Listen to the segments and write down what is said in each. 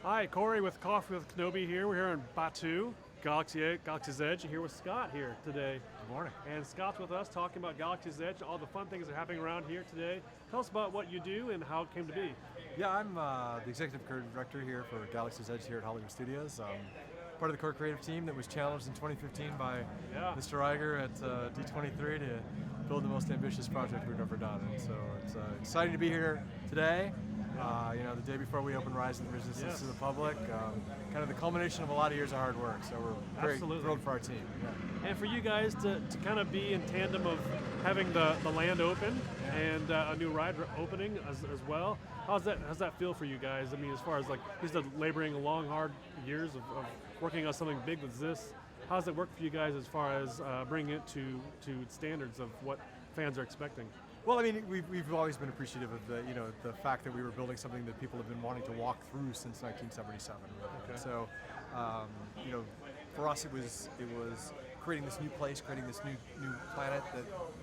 Hi, Corey with Coffee with Kenobi here. We're here in Batu, Galaxy's Edge. Here with Scott here today. Good morning. And Scott's with us talking about Galaxy's Edge, all the fun things that are happening around here today. Tell us about what you do and how it came to be. Yeah, I'm the executive creative director here for Galaxy's Edge here at Hollywood Studios. Part of the core creative team that was challenged in 2015 by Mr. Iger at D23 to build the most ambitious project we've ever done. And so it's exciting to be here today. The day before we open Rise of the Resistance to the public, kind of the culmination of a lot of years of hard work. So we're very thrilled for our team. Yeah. And for you guys to kind of be in tandem of having the land open and a new ride opening as well. How's that feel for you guys? I mean, as far as like you said, laboring long, hard years of working on something big with this. How does it work for you guys as far as bringing it to standards of what fans are expecting? Well, I mean, we've always been appreciative of the fact that we were building something that people have been wanting to walk through since 1977. Really. Okay. So, for us, it was creating this new place, creating this new planet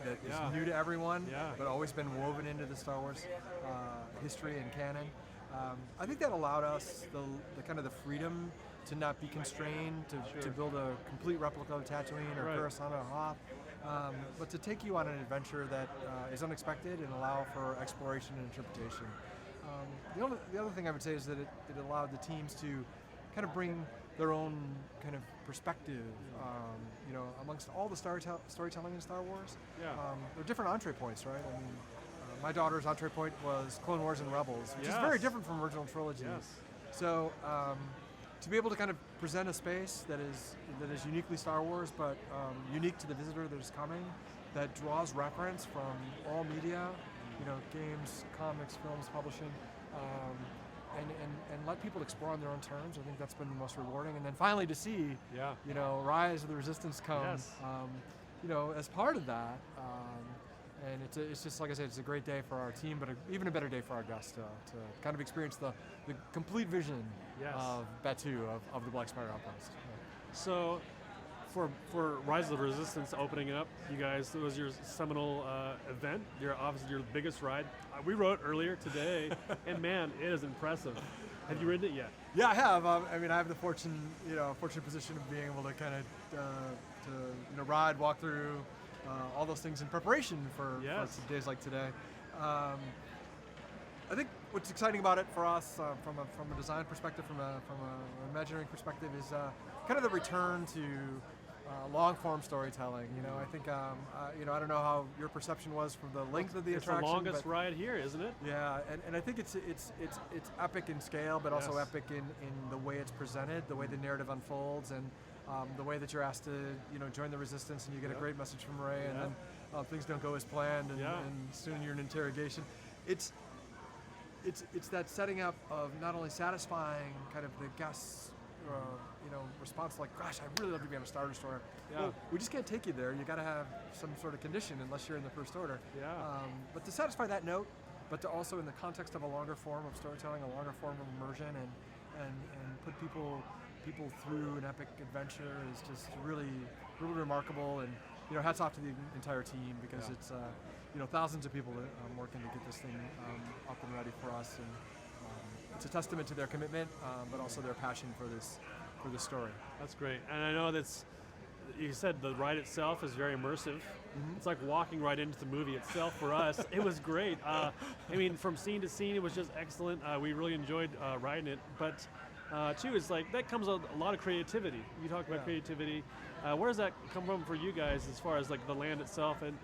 that is new to everyone, but always been woven into the Star Wars history and canon. I think that allowed us the kind of the freedom to not be constrained to build a complete replica of Tatooine or Coruscant or Hoth, but to take you on an adventure that is unexpected and allow for exploration and interpretation. The other thing I would say is that it allowed the teams to kind of bring their own kind of perspective, amongst all the storytelling in Star Wars. There are different entree points, right? I mean, my daughter's entree point was Clone Wars and Rebels, which is very different from original trilogy. Yes. So to be able to kind of present a space that is uniquely Star Wars, but unique to the visitor that is coming, that draws reference from all media, games, comics, films, publishing, and let people explore on their own terms. I think that's been the most rewarding. And then finally to see, Rise of the Resistance come, as part of that. And it's just, like I said, it's a great day for our team, but even a better day for our guests to kind of experience the complete vision of Batu, of the Black Spire Outpost. Yeah. So, for Rise of the Resistance opening up, you guys, it was your seminal event. Obviously your biggest ride. We rode earlier today, and man, it is impressive. Have you ridden it yet? Yeah, I have. I have the fortunate position of being able to kind of ride, walk through. All those things in preparation for days like today. I think what's exciting about it for us, from a design perspective, from an Imagineering perspective, is kind of the return to long-form storytelling. I think I don't know how your perception was from the length of the attraction. It's the longest ride here, isn't it? Yeah, and I think it's epic in scale, but also epic in the way it's presented, the way the narrative unfolds, and the way that you're asked to join the Resistance, and you get a great message from Rey, and then things don't go as planned, and soon you're in interrogation. It's that setting up of not only satisfying kind of the guests' response, like, gosh, I'd really love to be on a Star Destroyer. Well, we just can't take you there. You got to have some sort of condition unless you're in the First Order. But to satisfy that note, but to also in the context of a longer form of storytelling, a longer form of immersion, and put people through an epic adventure is just really, really remarkable. And hats off to the entire team, because it's thousands of people working to get this thing up and ready for us, and it's a testament to their commitment, but also their passion for this story. That's great. And I know that's, you said the ride itself is very immersive. Mm-hmm. It's like walking right into the movie itself for us. It was great. From scene to scene, it was just excellent. We really enjoyed riding it. But too, it's like that comes with a lot of creativity. You talked about creativity. Where does that come from for you guys, as far as like the land itself and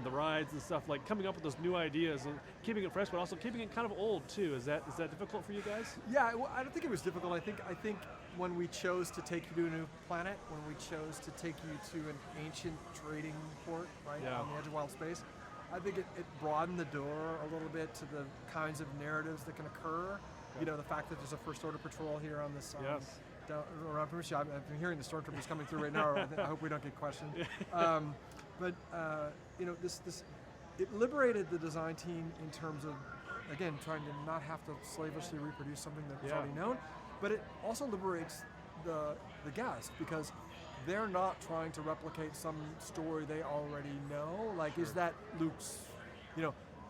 the rides and stuff, like coming up with those new ideas and keeping it fresh, but also keeping it kind of old too? Is that difficult for you guys? Yeah, well, I don't think it was difficult. I think when we chose to take you to a new planet, when we chose to take you to an ancient trading port, on the edge of wild space, I think it broadened the door a little bit to the kinds of narratives that can occur. The fact that there's a First Order patrol here on this down around Permission. I've been hearing the stormtroopers coming through right now. I hope we don't get questioned. This it liberated the design team in terms of, again, trying to not have to slavishly reproduce something that was already known, but it also liberates the guest, because they're not trying to replicate some story they already know. Like, is that Luke's,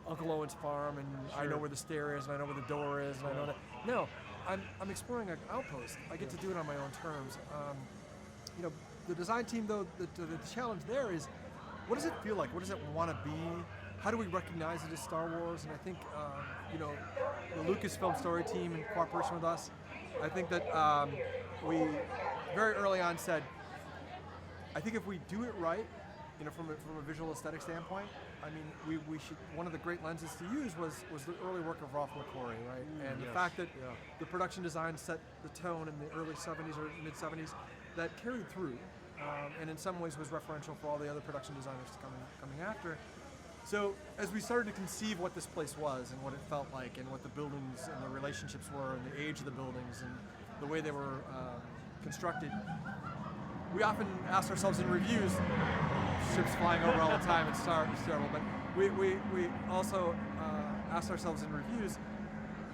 Uncle Owen's farm, and I know where the stair is, and I know where the door is, and I know that. No, I'm exploring an outpost. I get to do it on my own terms. You know, the design team though, the challenge there is, what does it feel like? What does it want to be? How do we recognize it as Star Wars? And I think, you know, the Lucasfilm story team in cooperation with us, I think that we very early on said, I think if we do it right, you know, from a visual aesthetic standpoint, I mean, we should. One of the great lenses to use was the early work of Ralph Mcquarrie, right? And the fact that the production design set the tone in the early '70s or mid '70s, that carried through, and in some ways was referential for all the other production designers coming after. So as we started to conceive what this place was and what it felt like and what the buildings and the relationships were and the age of the buildings and the way they were constructed, we often asked ourselves in reviews, ships flying over all the time, it's terrible, but we also asked ourselves in reviews,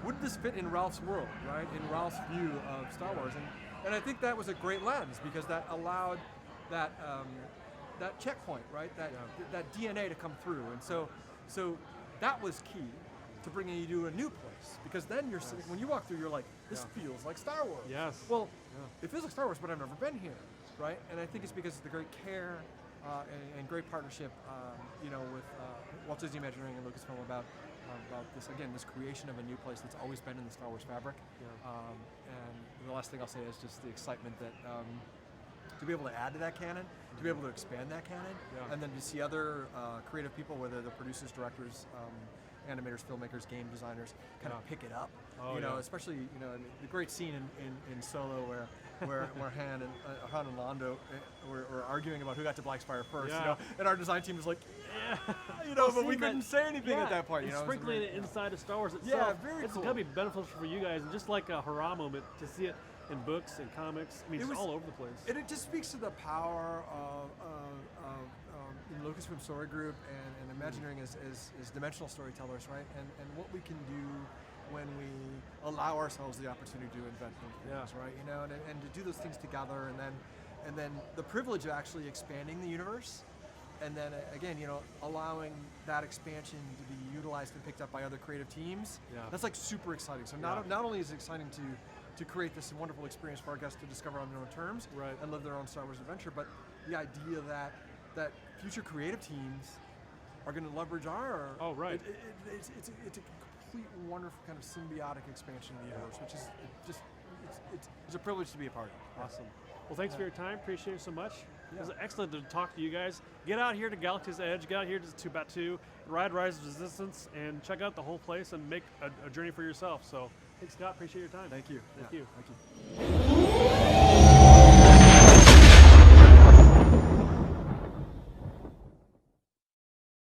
would this fit in Ralph's world, right? In Ralph's view of Star Wars. And I think that was a great lens because that allowed that checkpoint, right? That DNA to come through. And so that was key to bringing you to a new place because then you're sitting, when you walk through, you're like, this feels like Star Wars. Yes. Well, it feels like Star Wars, but I've never been here, right? And I think it's because of the great care and great partnership, you know, with Walt Disney Imagineering and Lucasfilm about this, again, this creation of a new place that's always been in the Star Wars fabric. And the last thing I'll say is just the excitement that to be able to add to that canon, to be able to expand that canon, and then to see other creative people, whether they're producers, directors, animators, filmmakers, game designers, kind of pick it up. You know, especially, you know, the great scene in Solo where Han and Lando were arguing about who got to Black Spire first, you know, and our design team was like, you know, but we couldn't say anything at that point. You know, sprinkling it inside of Star Wars itself, it's cool. gonna be beneficial for you guys, and just like a hurrah moment to see it in books and comics. I mean, it's all over the place. And it just speaks to the power of Lucasfilm Story Group and Imagineering as dimensional storytellers, right? And what we can do when we allow ourselves the opportunity to invent new things, right? You know, and to do those things together, and then the privilege of actually expanding the universe, and then again, you know, allowing that expansion to be utilized and picked up by other creative teams. That's like super exciting. So not only is it exciting to create this wonderful experience for our guests to discover on their own terms and live their own Star Wars adventure, but the idea that future creative teams are going to leverage our it's a complete wonderful kind of symbiotic expansion of the universe, which is it's a privilege to be a part of. Awesome. Well, thanks for your time. Appreciate it so much. It was excellent to talk to you guys. Get out here to Galaxy's Edge. Get out here to Batuu, ride Rise of Resistance, and check out the whole place and make a journey for yourself. So, thanks, Scott. Appreciate your time. Thank you. Thank you. Thank you.